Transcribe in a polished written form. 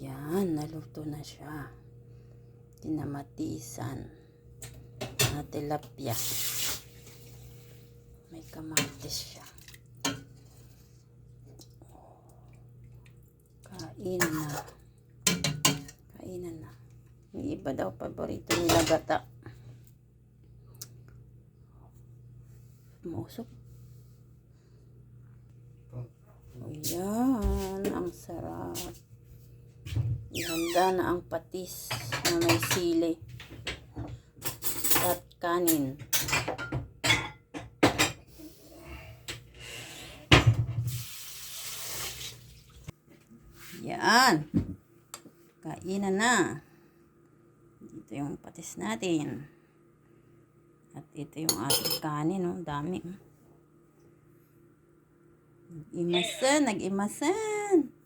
Yan, naluto na siya. Tinamatisan na tilapia. May kamatis siya. Kainan na. Kainan na. Yung iba daw paborito nila gata. Mausok. O yan, ang sarap. Ihanda na ang patis na may sili at kanin. Yan. Kainan na. Ito yung patis natin. At ito yung ating kanin. Oh. Dami. Nag-imasan.